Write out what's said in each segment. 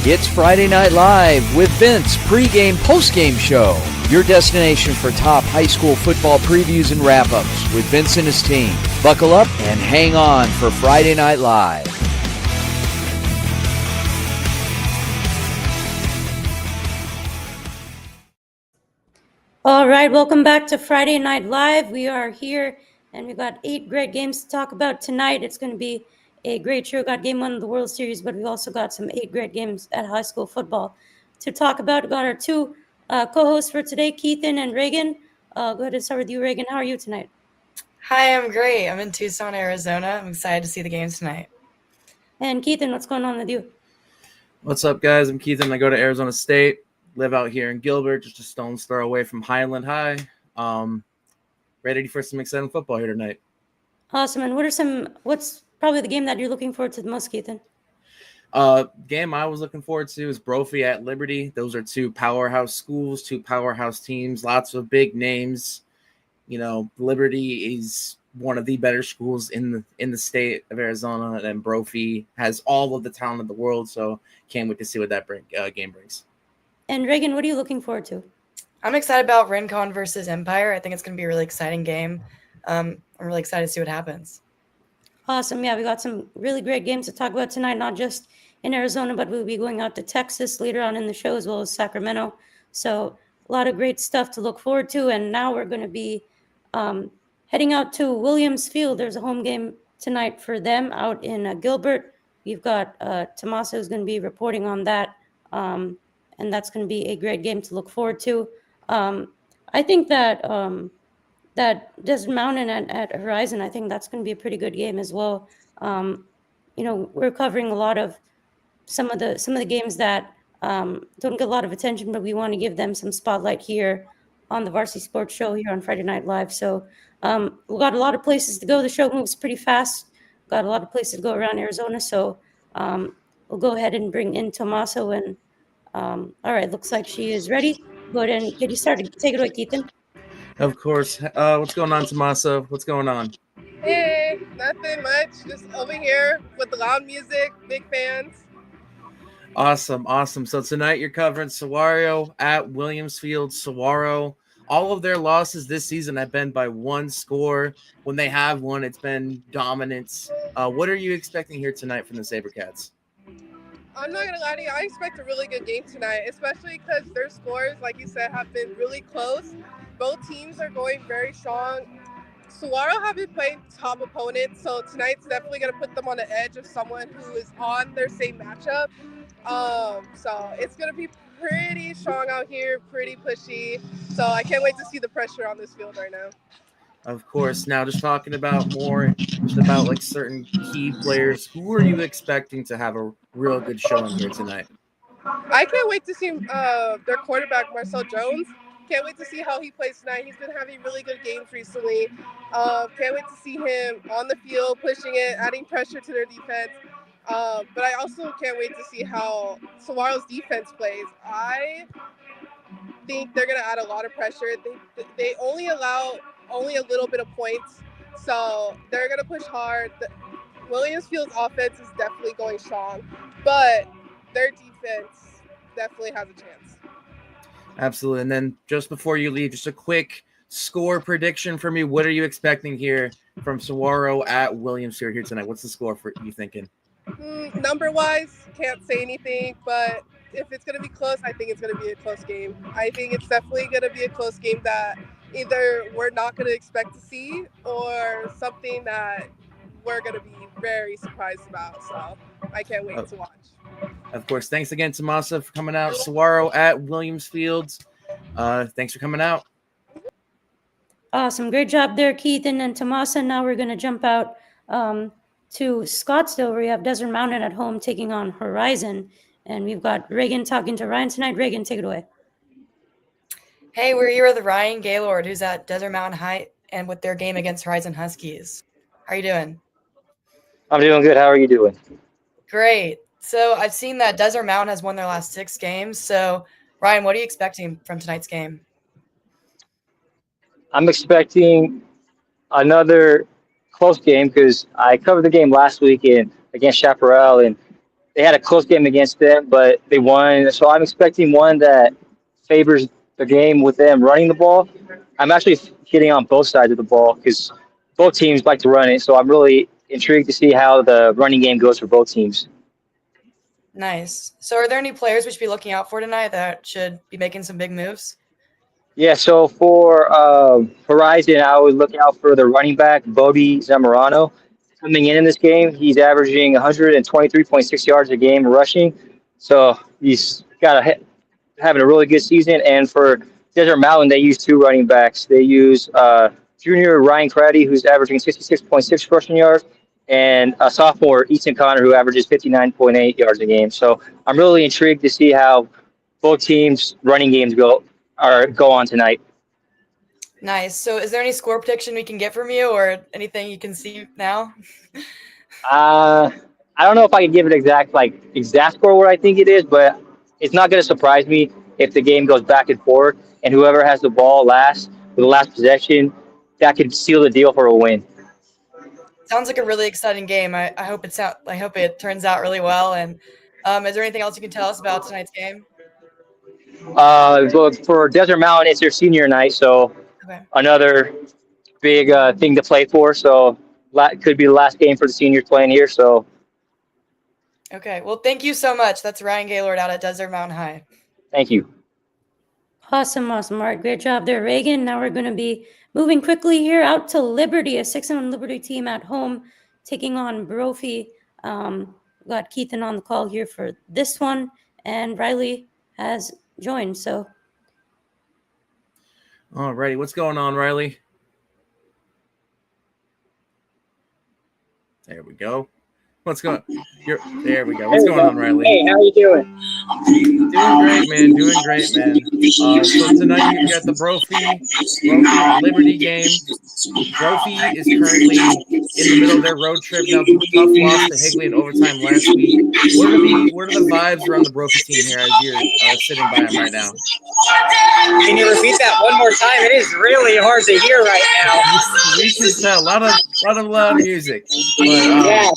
It's Friday Night Live with Vince, pregame, postgame show. Your destination for top high school football previews and wrap-ups with Vince and his team. Buckle up and hang on for Friday Night Live. All right, welcome back to Friday Night Live. We are here, and we've got 8 great games to talk about tonight. It's going to be a great show. Got game 1 of the World Series, but we've also got some 8 great games at high school football to talk about. We've got our 2 co-hosts for today, Keithan and Reagan. Go ahead and start with you, Reagan. How are you tonight? Hi, I'm great. I'm in Tucson, Arizona. I'm excited to see the games tonight. And Keithan, what's going on with you? What's up, guys? I'm Keithan. I go to Arizona State. Live out here in Gilbert, just a stone's throw away from Highland High. Ready for some exciting football here tonight. Awesome. And what's probably the game that you're looking forward to the most, Keithan? Game I was looking forward to is Brophy at Liberty. Those are 2 powerhouse schools, 2 powerhouse teams, lots of big names. You know, Liberty is one of the better schools in the state of Arizona, and Brophy has all of the talent in the world. So can't wait to see what that game brings. And Reagan, what are you looking forward to? I'm excited about Rincon versus Empire. I think it's going to be a really exciting game. I'm really excited to see what happens. Awesome. Yeah, we got some really great games to talk about tonight, not just in Arizona, but we'll be going out to Texas later on in the show, as well as Sacramento. So a lot of great stuff to look forward to. And now we're going to be heading out to Williams Field. There's a home game tonight for them out in Gilbert. We've got Tommaso who's going to be reporting on that. And that's going to be a great game to look forward to. I think that Desert Mountain at Horizon, I think that's going to be a pretty good game as well. We're covering a lot of some of the games that don't get a lot of attention, but we want to give them some spotlight here on the Varsity Sports Show here on Friday Night Live. So we've got a lot of places to go. The show moves pretty fast. Got a lot of places to go around Arizona. So we'll go ahead and bring in Tommaso. And all right, looks like she is ready. Go ahead and get you started. Take it away, Keithan. Of course. What's going on, Tommaso? What's going on? Hey, nothing much. Just over here with the loud music, big fans. Awesome. So tonight you're covering Saguaro at Williams Field. Saguaro, all of their losses this season have been by 1 score. When they have won, it's been dominance. What are you expecting here tonight from the SaberCats? I'm not going to lie to you. I expect a really good game tonight, especially because their scores, like you said, have been really close. Both teams are going very strong. Saguaro have been playing top opponents, so tonight's definitely going to put them on the edge of someone who is on their same matchup. So it's going to be pretty strong out here, pretty pushy. So I can't wait to see the pressure on this field right now. Of course. Now, just talking about like certain key players, who are you expecting to have a real good showing here tonight? I can't wait to see their quarterback, Marcel Jones. Can't wait to see how he plays tonight. He's been having really good games recently. Can't wait to see him on the field, pushing it, adding pressure to their defense. But I also can't wait to see how Saguaro's defense plays. I think they're going to add a lot of pressure. They only allow a little bit of points, so they're going to push hard. Williams Field's offense is definitely going strong, but their defense definitely has a chance. Absolutely. And then just before you leave, just a quick score prediction for me. What are you expecting here from Saguaro at Williams here tonight? What's the score for you thinking? Number-wise, can't say anything, but if it's going to be close, I think it's going to be a close game. I think it's definitely going to be a close game that either we're not going to expect to see or something that we're going to be very surprised about. So I can't wait to watch. Of course. Thanks again, Tommaso, for coming out. Saguaro at Williams Fields. Thanks for coming out. Awesome. Great job there, Keithan and Tommaso. Now we're going to jump out to Scottsdale, where we have Desert Mountain at home taking on Horizon. And we've got Reagan talking to Ryan tonight. Reagan, take it away. Hey, we're here with Ryan Gaylord, who's at Desert Mountain High, and with their game against Horizon Huskies. How are you doing? I'm doing good. How are you doing? Great. So I've seen that Desert Mountain has won their last 6 games. So, Ryan, what are you expecting from tonight's game? I'm expecting another close game because I covered the game last weekend against Chaparral, and they had a close game against them, but they won. So I'm expecting one that favors the game with them running the ball. I'm actually hitting on both sides of the ball because both teams like to run it. So I'm really intrigued to see how the running game goes for both teams. Nice. So are there any players we should be looking out for tonight that should be making some big moves? Yeah, so for Horizon, I would look out for the running back, Bodie Zamorano. Coming in this game, he's averaging 123.6 yards a game rushing. So he's got having a really good season. And for Desert Mountain, they use two running backs. They use junior Ryan Craddy, who's averaging 66.6 rushing yards, and a sophomore, Easton Connor, who averages 59.8 yards a game. So I'm really intrigued to see how both teams' running games go on tonight. Nice. So is there any score prediction we can get from you or anything you can see now? I don't know if I can give it exact score what I think it is, but it's not going to surprise me if the game goes back and forth, and whoever has the ball last with the last possession, that could seal the deal for a win. Sounds like a really exciting game. I hope I hope it turns out really well. And is there anything else you can tell us about tonight's game? But for Desert Mountain, it's their senior night, so Okay. another big thing to play for. So could be the last game for the seniors playing here. So Okay. Well, thank you so much. That's Ryan Gaylord out at Desert Mountain High. thank you. Awesome. All right, great job there, Reagan. Now we're going to be moving quickly here out to Liberty, a 6-1 Liberty team at home, taking on Brophy. Got Keithan on the call here for this one, and Riley has joined. So, All righty, what's going on, Riley? There we go. What's going? There we go. What's going on, Riley? Hey, how you doing? Doing great, man. Doing great, man. So tonight you got the Brophy Liberty game. Brophy is currently in the middle of their road trip now. Tough loss to Higley in overtime last week. What are the vibes around the Brophy team here as you're sitting by them right now? Can you repeat that one more time? It is really hard to hear right now. We can tell a lot of loud music. But, Yeah.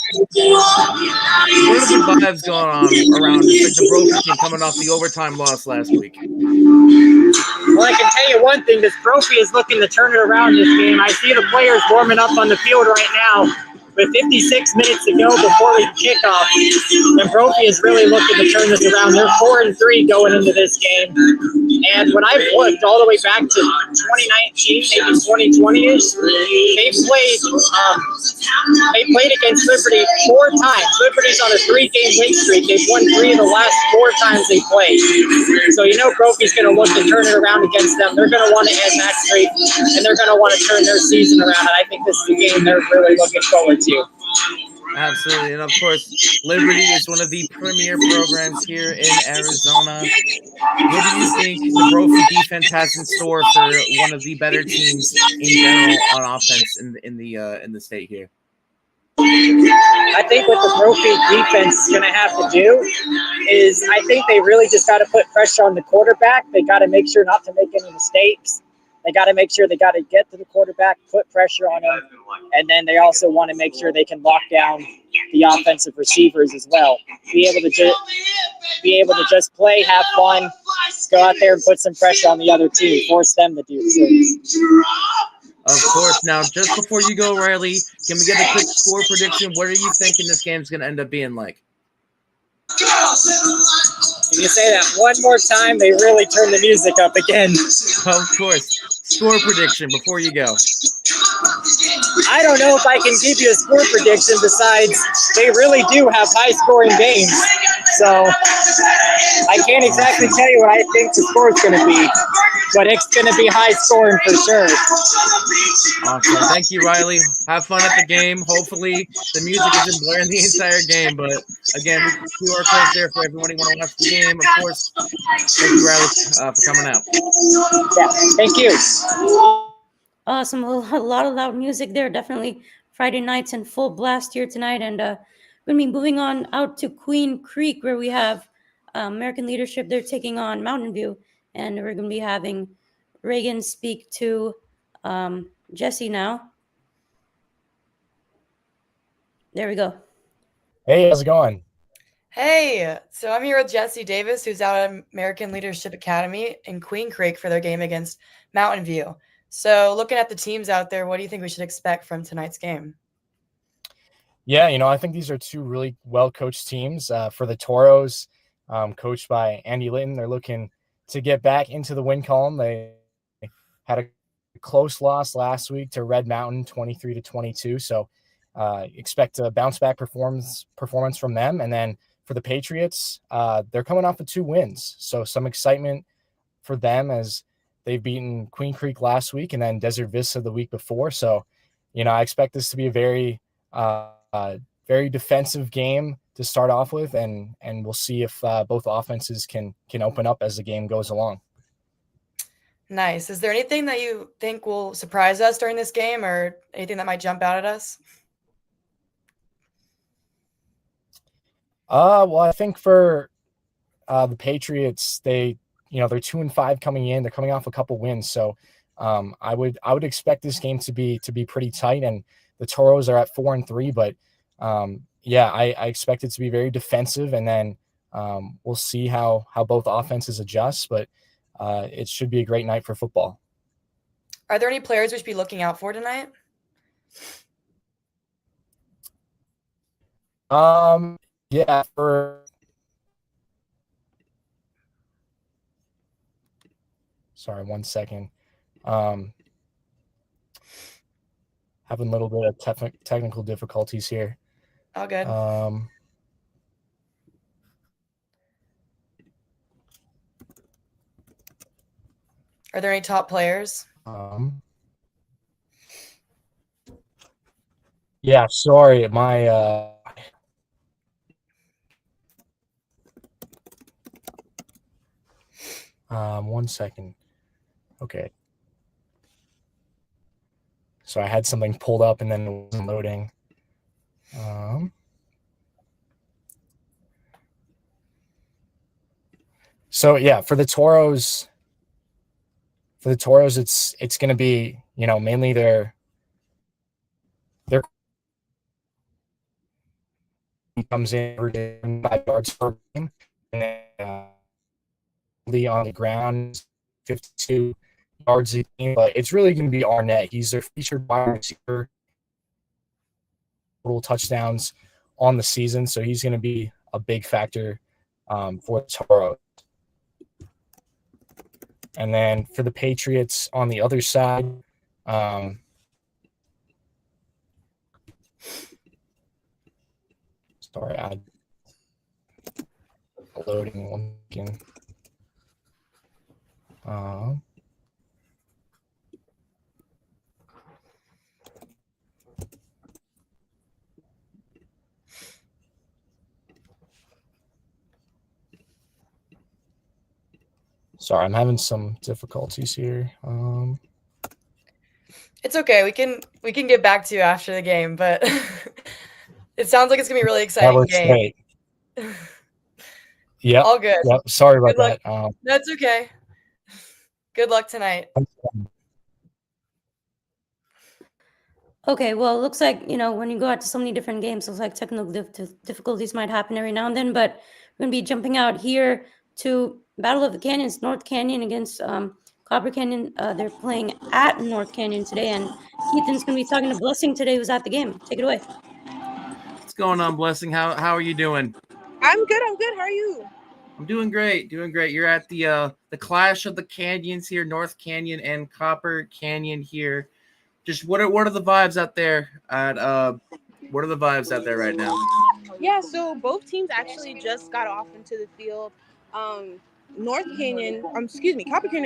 what are the vibes going on around just like the Brophy team coming off the overtime loss last week? Well, I can tell you one thing. This Brophy is looking to turn it around this game. I see the players warming up on the field right now with 56 minutes to go before the kickoff. And Brophy is really looking to turn this around. They're 4-3 going into this game. And when I've looked all the way back to 2019, maybe 2020-ish, they played against Liberty 4 times. Liberty's on a 3-game win streak. They've won 3 of the last 4 times they played. So you know Brophy's going to look to turn it around against them. They're going to want to end that streak, and they're going to want to turn their season around. And I think this is a game they're really looking forward to. Absolutely. And of course, Liberty is one of the premier programs here in Arizona. What do you think the Brophy defense has in store for one of the better teams in general on offense in the state here? I think what the Brophy defense is going to have to do is I think they really just got to put pressure on the quarterback. They got to make sure not to make any mistakes. They got to make sure they got to get to the quarterback, put pressure on him, and then they also want to make sure they can lock down the offensive receivers as well. Be able to just play, have fun, go out there and put some pressure on the other team, force them to do so. Of course. Now, just before you go, Riley, can we get a quick score prediction? What are you thinking this game's going to end up being like? Can you say that one more time? They really turn the music up again. Of course. Score prediction before you go. I don't know if I can give you a score prediction besides they really do have high-scoring games. So I can't exactly tell you what I think the score is going to be, but it's going to be high-scoring for sure. Awesome. Thank you, Riley. Have fun at the game. Hopefully the music isn't blaring the entire game, but again, we can QR codes there for everyone who want to watch the game. Of course, thank you, Riley, for coming out. Yeah, thank you. awesome. A lot of loud music there. Definitely Friday nights in full blast here tonight. And we're going to be moving on out to Queen Creek, where we have American Leadership. They're taking on Mountain View. And we're going to be having Reagan speak to Jesse now. There we go. Hey, how's it going? Hey, so I'm here with Jesse Davis, who's out at American Leadership Academy in Queen Creek for their game against Mountain View. So, looking at the teams out there, what do you think we should expect from tonight's game? Yeah, I think these are two really well-coached teams. For the Toros, coached by Andy Litton, they're looking to get back into the win column. They had a close loss last week to Red Mountain, 23-22. So expect a bounce-back performance from them. And then for the Patriots, they're coming off of 2 wins. So some excitement for them as they've beaten Queen Creek last week and then Desert Vista the week before. So, I expect this to be a very defensive game to start off with, and we'll see if both offenses can open up as the game goes along. Nice. Is there anything that you think will surprise us during this game, or anything that might jump out at us? Well, I think for the Patriots, they're 2-5 coming in. They're coming off a couple wins, so I would expect this game to be pretty tight. And the Toros are at 4-3, but I expect it to be very defensive, and then we'll see how both offenses adjust. But it should be a great night for football. Are there any players we should be looking out for tonight? Yeah, for sorry, 1 second. Having a little bit of technical difficulties here. Oh, good. Are there any top players? Yeah, sorry, my 1 second. Okay. So I had something pulled up and then it wasn't loading. So yeah, for the Toros, it's going to be, mainly their comes in for 5 yards per game, and then, on the ground 52 yards a game, but it's really going to be Arnett. He's their featured wide receiver, total touchdowns on the season, so he's going to be a big factor for Toro. And then for the Patriots on the other side, sorry, I'm loading one again. Sorry, I'm having some difficulties here. It's okay. We can get back to you after the game, but it sounds like it's gonna be a really exciting game. Yeah. All good. Yep. Sorry about that. That's okay. Good luck tonight. Okay, well, it looks like, when you go out to so many different games, it looks like technical difficulties might happen every now and then, but we're going to be jumping out here to Battle of the Canyons, North Canyon against Copper Canyon. They're playing at North Canyon today, and Ethan's going to be talking to Blessing today, who's at the game. Take it away. What's going on, Blessing? How are you doing? I'm good. How are you? I'm doing great. You're at the clash of the canyons here, North Canyon and Copper Canyon here. Just what are the vibes out there what are the vibes out there right now? Yeah, so both teams actually just got off into the field. Copper Canyon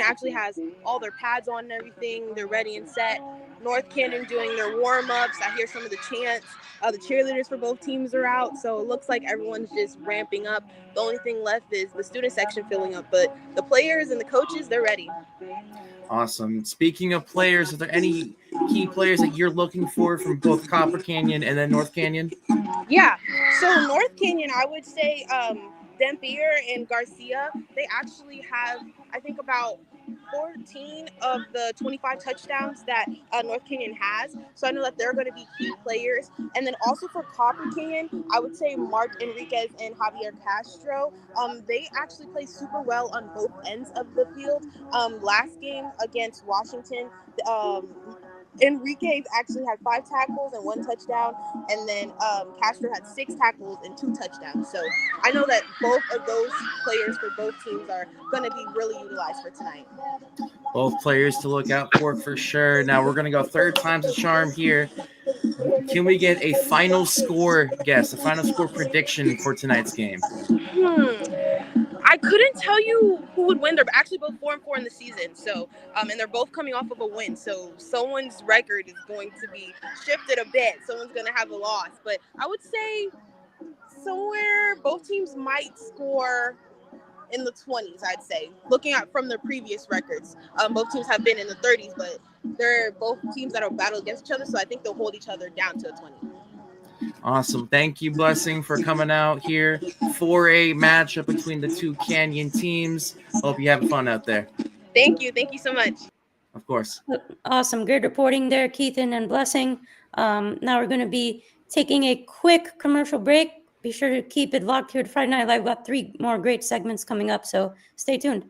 actually has all their pads on and everything. They're ready and set. North Canyon doing their warm-ups. I hear some of the chants. The cheerleaders for both teams are out, so it looks like everyone's just ramping up. The only thing left is the student section filling up, but the players and the coaches, they're ready. Awesome. Speaking of players, are there any key players that you're looking for from both Copper Canyon and then North Canyon? Yeah, so North Canyon, I would say Dampier and Garcia, they actually have, I think, about 14 of the 25 touchdowns that North Canyon has. So I know that they're going to be key players. And then also for Copper Canyon, I would say Mark Enriquez and Javier Castro. They actually play super well on both ends of the field. Last game against Washington, Enriquez actually had 5 tackles and 1 touchdown, and then Castro had 6 tackles and 2 touchdowns. So I know that both of those players for both teams are going to be really utilized for tonight. Both players to look out for sure. Now we're going to go third time's a charm here. Can we get a final score guess, a final score prediction for tonight's game? I couldn't tell you who would win. They're actually both 4-4 in the season. So, and they're both coming off of a win. So someone's record is going to be shifted a bit. Someone's going to have a loss. But I would say somewhere both teams might score in the 20s, I'd say. Looking at from their previous records, both teams have been in the 30s, but they're both teams that are battle against each other. So I think they'll hold each other down to a 20. Awesome. Thank you, Blessing, for coming out here for a matchup between the two Canyon teams. Hope you have fun out there. Thank you. Thank you so much. Of course. Awesome. Great reporting there, Keithan and Blessing. Now we're going to be taking a quick commercial break. Be sure to keep it locked here to Friday Night Live. We've got 3 more great segments coming up, so stay tuned.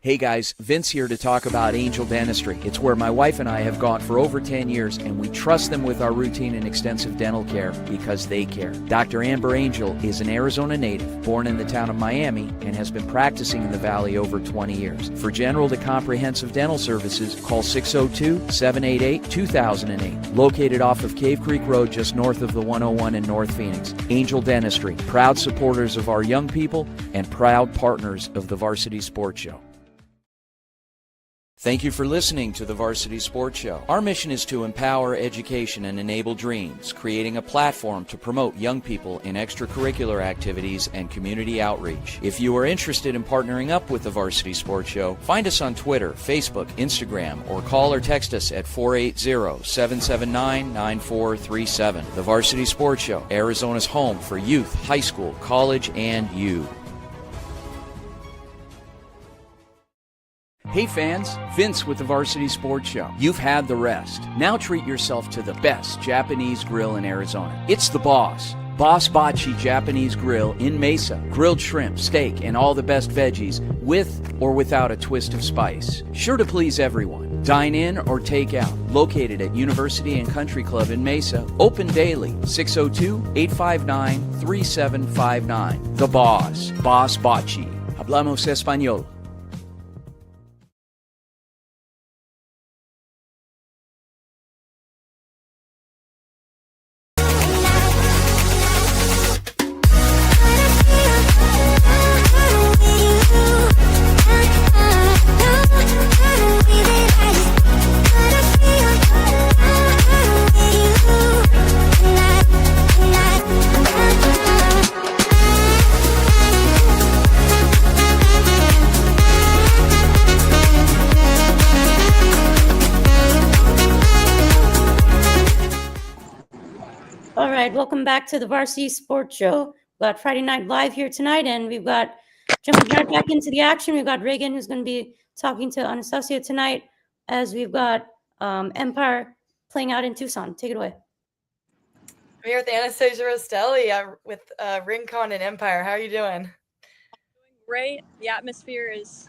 Hey guys, Vince here to talk about Angel Dentistry. It's where my wife and I have gone for over 10 years, and we trust them with our routine and extensive dental care because they care. Dr. Amber Angel is an Arizona native, born in the town of Miami, and has been practicing in the Valley over 20 years. For general to comprehensive dental services, call 602-788-2008. Located off of Cave Creek Road just north of the 101 in North Phoenix. Angel Dentistry, proud supporters of our young people and proud partners of the Varsity Sports Show. Thank you for listening to the Varsity Sports Show. Our mission is to empower education and enable dreams, creating a platform to promote young people in extracurricular activities and community outreach. If you are interested in partnering up with the Varsity Sports Show, find us on Twitter, Facebook, Instagram, or call or text us at 480-779-9437. The Varsity Sports Show, Arizona's home for youth, high school, college, and you. Hey fans, Vince with the Varsity Sports Show. You've had the rest. Now treat yourself to the best Japanese grill in Arizona. It's the Boss. Boss Bachi Japanese Grill in Mesa. Grilled shrimp, steak, and all the best veggies with or without a twist of spice. Sure to please everyone. Dine in or take out. Located at University and Country Club in Mesa. Open daily. 602-859-3759. The Boss. Boss Bachi. Hablamos Español. All right, welcome back to the Varsity Sports Show. We've got Friday Night Live here tonight, and we've got jumping right back into the action. We've got Reagan, who's going to be talking to Anastasia tonight, as we've got Empire playing out in Tucson. Take it away. I'm here with Anastasia Rostelli with Rincon and Empire. How are you doing? Great. The atmosphere is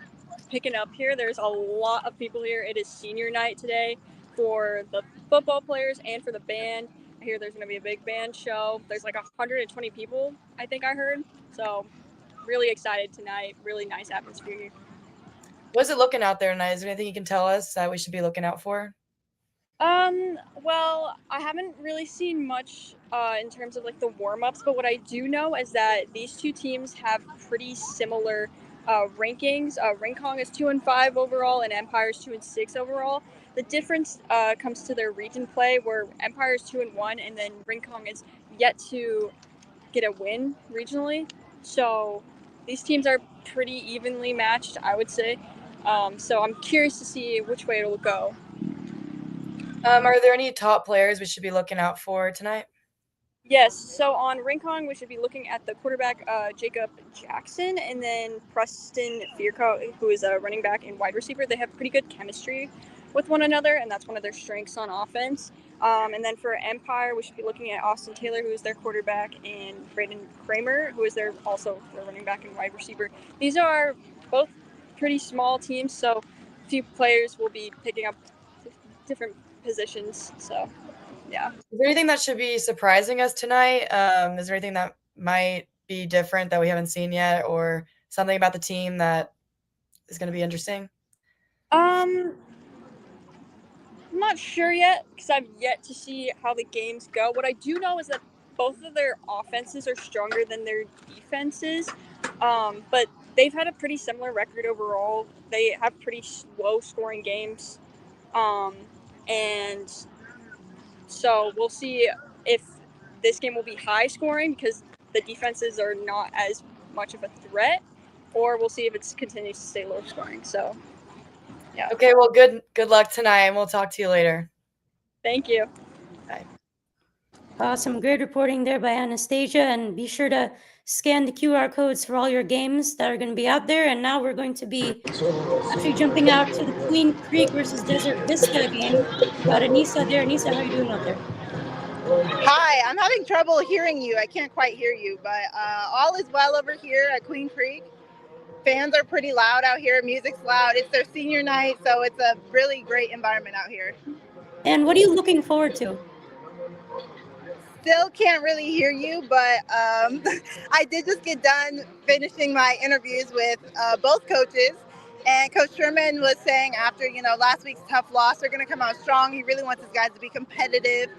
picking up here. There's a lot of people here. It is senior night today for the football players and for the band. I hear there's going to be a big band show. There's like 120 people, I think I heard. So really excited tonight. Really nice atmosphere here. What's it looking out there tonight? Is there anything you can tell us that we should be looking out for? Well, I haven't really seen much in terms of like the warm-ups, but what I do know is that these two teams have pretty similar rankings. Rincon is 2-5 overall and Empire is 2-6 overall. The difference comes to their region play, where Empire is 2-1 and then Rincon is yet to get a win regionally. So these teams are pretty evenly matched, I would say. So I'm curious to see which way it'll go. Are there any top players we should be looking out for tonight? Yes, so on Rincon, we should be looking at the quarterback Jacob Jackson and then Preston Fearco, who is a running back and wide receiver. They have pretty good chemistry with one another, and that's one of their strengths on offense. And then for Empire, we should be looking at Austin Taylor, who is their quarterback, and Braden Kramer, who is also their running back and wide receiver. These are both pretty small teams, so a few players will be picking up different positions. So, yeah. Is there anything that should be surprising us tonight? Is there anything that might be different that we haven't seen yet, or something about the team that is going to be interesting? I'm not sure yet because I've yet to see how the games go. What I do know is that both of their offenses are stronger than their defenses, but they've had a pretty similar record overall. They have pretty low scoring games, and so we'll see if this game will be high scoring because the defenses are not as much of a threat, or we'll see if it continues to stay low scoring. So, yeah. Okay, well, good luck tonight, and we'll talk to you later. Thank you. Bye. Awesome. Great reporting there by Anastasia. And be sure to scan the QR codes for all your games that are going to be out there. And now we're going to be actually jumping out to the Queen Creek versus Desert Vista game. We got Anissa there. Anissa, how are you doing out there? Hi, I'm having trouble hearing you. I can't quite hear you, but all is well over here at Queen Creek. Fans are pretty loud out here. Music's loud. It's their senior night, so it's a really great environment out here. And what are you looking forward to? Still can't really hear you, but I did just get done finishing my interviews with both coaches. And Coach Sherman was saying after, last week's tough loss, they're going to come out strong. He really wants his guys to be competitive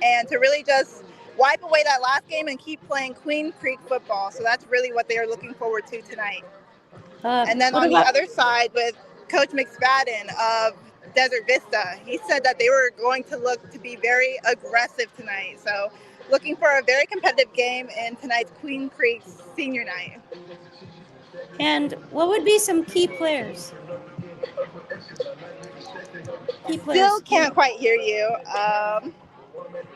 and to really just wipe away that last game and keep playing Queen Creek football. So that's really what they are looking forward to tonight. And then on the other side with Coach McSpadden of Desert Vista, he said that they were going to look to be very aggressive tonight. So looking for a very competitive game in tonight's Queen Creek senior night. And what would be some key players? Still can't quite hear you.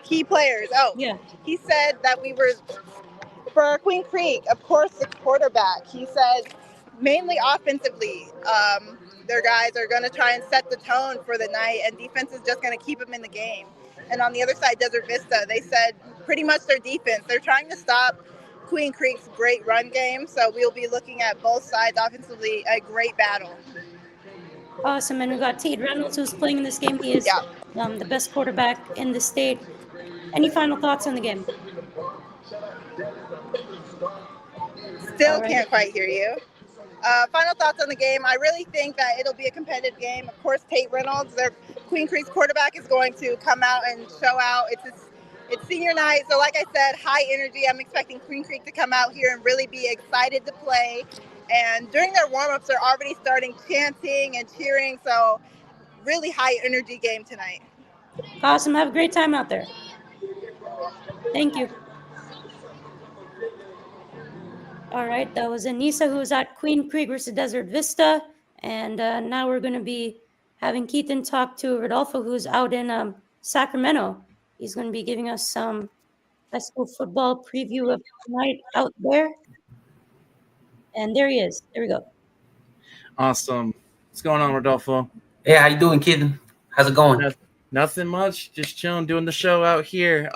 Key players. Oh, yeah. He said that we were, for Queen Creek, of course, the quarterback. He said mainly offensively, their guys are going to try and set the tone for the night, and defense is just going to keep them in the game. And on the other side, Desert Vista, they said pretty much their defense. They're trying to stop Queen Creek's great run game, so we'll be looking at both sides offensively, a great battle. Awesome. And we got Tate Reynolds, who's playing in this game. He is the best quarterback in the state. Any final thoughts on the game? Still can't quite hear you. Final thoughts on the game. I really think that it'll be a competitive game. Of course, Tate Reynolds, their Queen Creek's quarterback, is going to come out and show out. It's senior night, so like I said, high energy. I'm expecting Queen Creek to come out here and really be excited to play. And during their warm-ups, they're already starting chanting and cheering, so really high energy game tonight. Awesome. Have a great time out there. Thank you. All right, that was Anissa, who was at Queen Creek versus Desert Vista. And now we're going to be having Keaton talk to Rodolfo, who's out in Sacramento. He's going to be giving us some high school football preview of tonight out there. And there he is. There we go. Awesome. What's going on, Rodolfo? Hey, how you doing, kid? How's it going? Nothing much. Just chilling, doing the show out here.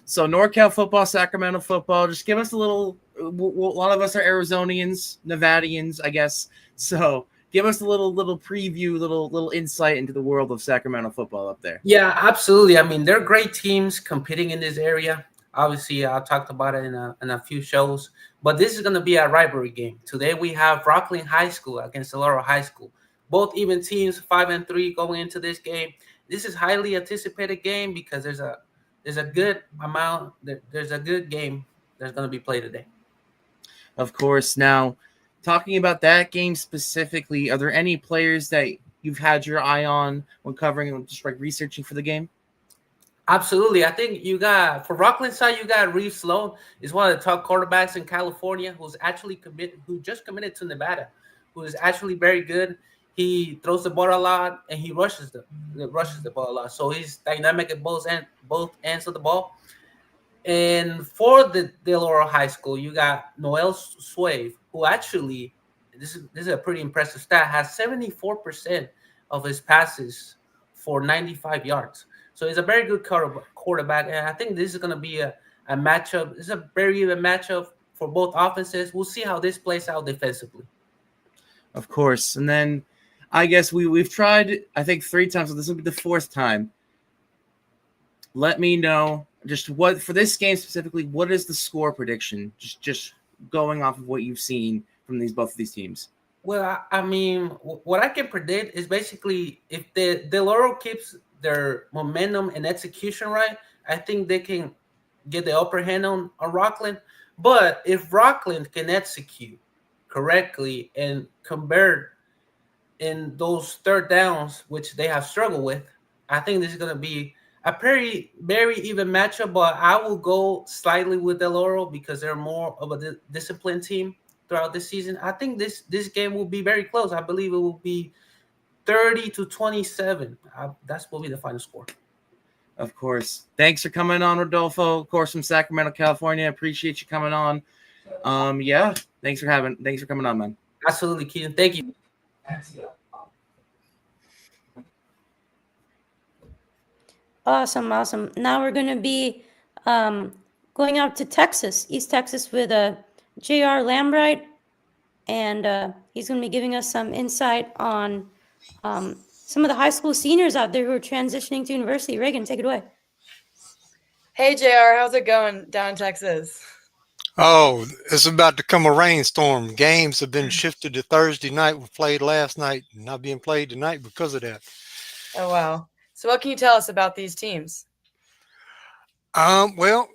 So NorCal football, Sacramento football. Just give us a little. A lot of us are Arizonians, Nevadians, I guess. So give us a little preview, little insight into the world of Sacramento football up there. Yeah, absolutely. I mean, they're great teams competing in this area. Obviously, I talked about it in a few shows. But this is going to be a rivalry game. Today we have Rockland High School against Laurel High School. Both even teams, 5-3 going into this game. This is highly anticipated game because there's a good game that's going to be played today. Of course. Now, talking about that game specifically, are there any players that you've had your eye on when covering and just like researching for the game? Absolutely. I think for Rockland side, you got Reeve Sloan. He's one of the top quarterbacks in California who just committed to Nevada, who is actually very good. He throws the ball a lot and he rushes the ball a lot. So he's dynamic at both ends of the ball. And for the Del Oro High School, you got Noel Suave, who actually, this is a pretty impressive stat, has 74% of his passes for 95 yards. So he's a very good quarterback. And I think this is going to be a matchup. This is a very even matchup for both offenses. We'll see how this plays out defensively. Of course. And then I guess we've tried, I think, 3 times. So this will be the 4th time. Let me know just what, for this game specifically, what is the score prediction? Just going off of what you've seen from both of these teams. Well, I mean, what I can predict is basically if the Del Oro keeps their momentum and execution right, I think they can get the upper hand on Rockland. But if Rockland can execute correctly and convert in those third downs, which they have struggled with, I think this is going to be a very, very even matchup. But I will go slightly with Del Oro because they're more of a disciplined team throughout this season. I think this game will be very close. I believe it will be 30-27. That's will be the final score. Of course. Thanks for coming on, Rodolfo. Of course, from Sacramento, California. Appreciate you coming on. Yeah. Thanks for coming on, man. Absolutely, Keaton. Thank you. Awesome. Now we're going to be going out to Texas, East Texas, with J.R. Lambright, and he's going to be giving us some insight on some of the high school seniors out there who are transitioning to university. Reagan, take it away. Hey, JR, how's it going down in Texas? Oh, it's about to come a rainstorm. Games have been shifted to Thursday night. We played last night, not being played tonight because of that. Oh, wow. So what can you tell us about these teams? Well,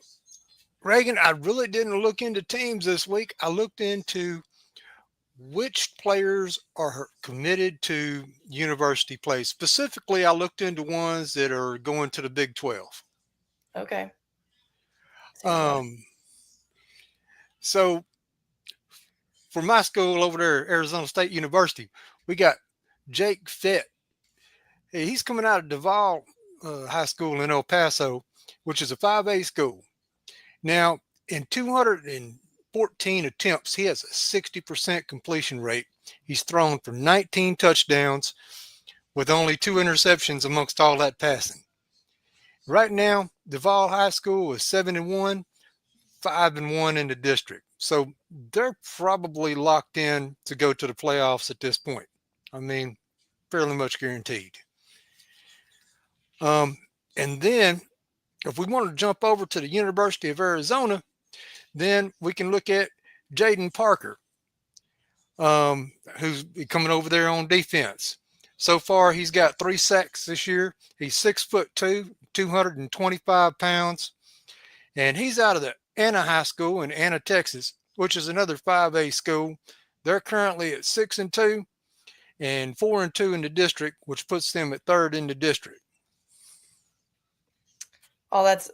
Reagan, I really didn't look into teams this week. I looked into which players are committed to university play. Specifically, I looked into ones that are going to the Big 12. Okay. So for my school over there, Arizona State University, we got Jake Fett. He's coming out of Duval High School in El Paso, which is a 5A school. Now, in 214 attempts, he has a 60% completion rate. He's thrown for 19 touchdowns with only 2 interceptions amongst all that passing. Right now, Duval High School is 7-1, 5-1 in the district. So they're probably locked in to go to the playoffs at this point. I mean, fairly much guaranteed. And then if we want to jump over to the University of Arizona, then we can look at Jaden Parker, who's coming over there on defense. So far, he's got 3 sacks this year. He's 6'2", 225 pounds, and he's out of the Anna High School in Anna, Texas, which is another 5A school. They're currently at 6-2 and 4-2 in the district, which puts them at 3rd in the district. Oh, that's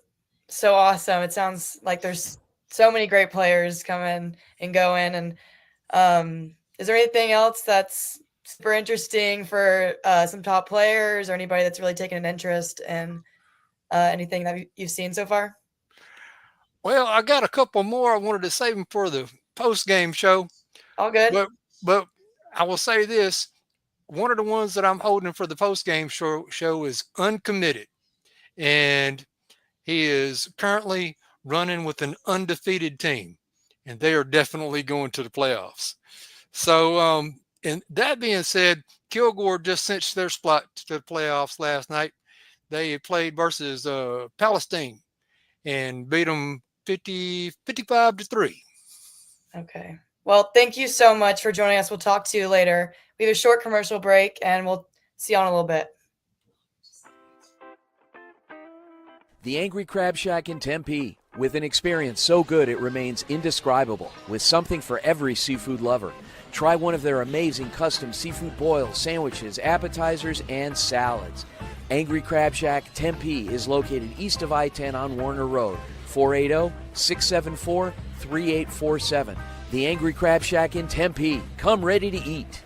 so awesome. It sounds like there's so many great players coming and going. And is there anything else that's super interesting for some top players or anybody that's really taken an interest in anything that you've seen so far? Well, I got a couple more. I wanted to save them for the post-game show. All good. But I will say this. One of the ones that I'm holding for the post-game show is uncommitted. And he is currently running with an undefeated team. And they are definitely going to the playoffs. So, and that being said, Kilgore just cinched their spot to the playoffs last night. They played versus Palestine and beat them 55-3. Okay. Well, thank you so much for joining us. We'll talk to you later. We have a short commercial break, and we'll see you on a little bit. The Angry Crab Shack in Tempe. With an experience so good it remains indescribable, with something for every seafood lover. Try one of their amazing custom seafood boils, sandwiches, appetizers, and salads. Angry Crab Shack Tempe is located east of I-10 on Warner Road, 480-674-3847. The Angry Crab Shack in Tempe. Come ready to eat.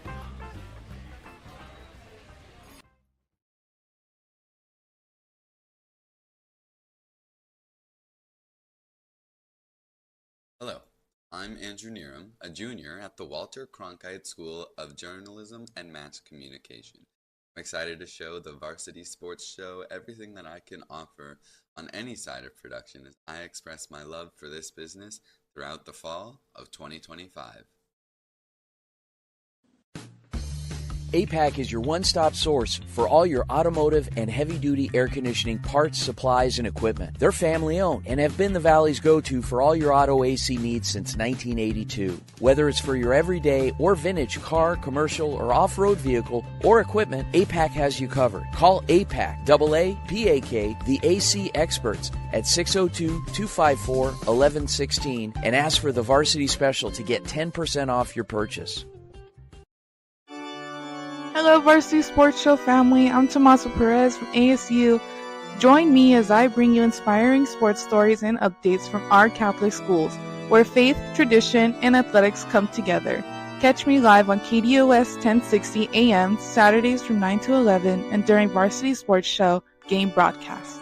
I'm Andrew Neeram, a junior at the Walter Cronkite School of Journalism and Mass Communication. I'm excited to show the Varsity Sports Show everything that I can offer on any side of production as I express my love for this business throughout the fall of 2025. APAC is your one-stop source for all your automotive and heavy-duty air conditioning parts, supplies, and equipment. They're family-owned and have been the Valley's go-to for all your auto AC needs since 1982. Whether it's for your everyday or vintage car, commercial, or off-road vehicle or equipment, APAC has you covered. Call APAC, AA-PAK, the AC experts at 602-254-1116 and ask for the Varsity Special to get 10% off your purchase. Hello, Varsity Sports Show family. I'm Tommaso Perez from ASU. Join me as I bring you inspiring sports stories and updates from our Catholic schools, where faith, tradition, and athletics come together. Catch me live on KDOS 1060 AM, Saturdays from 9 to 11, and during Varsity Sports Show game broadcast.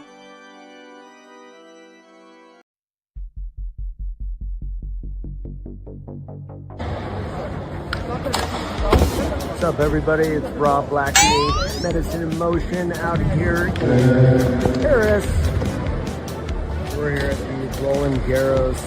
What's up, everybody? It's Rob Blackley, Medicine in Motion, out here in Paris. We're here at the Roland Garros.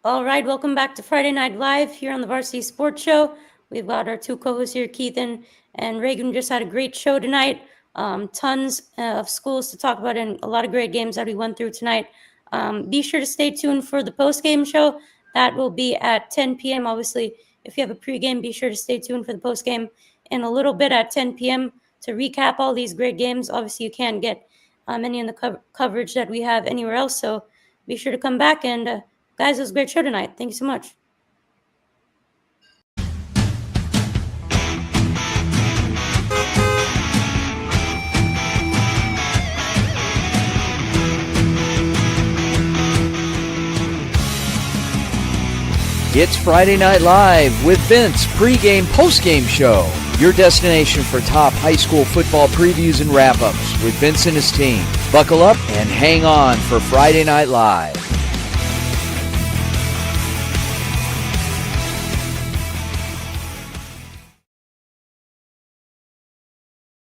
All right, welcome back to Friday Night Live here on the Varsity Sports Show. We've got our two co-hosts here, Keithan and Reagan. Just had a great show tonight. Tons of schools to talk about and a lot of great games that we went through tonight. Be sure to stay tuned for the post-game show. That will be at 10 p.m. Obviously, if you have a pregame, be sure to stay tuned for the post-game in a little bit at 10 p.m. to recap all these great games. Obviously, you can't get any of the coverage that we have anywhere else, so be sure to come back. And guys, it was a great show tonight. Thank you so much. It's Friday Night Live with Vince, pregame, postgame show. Your destination for top high school football previews and wrap-ups with Vince and his team. Buckle up and hang on for Friday Night Live.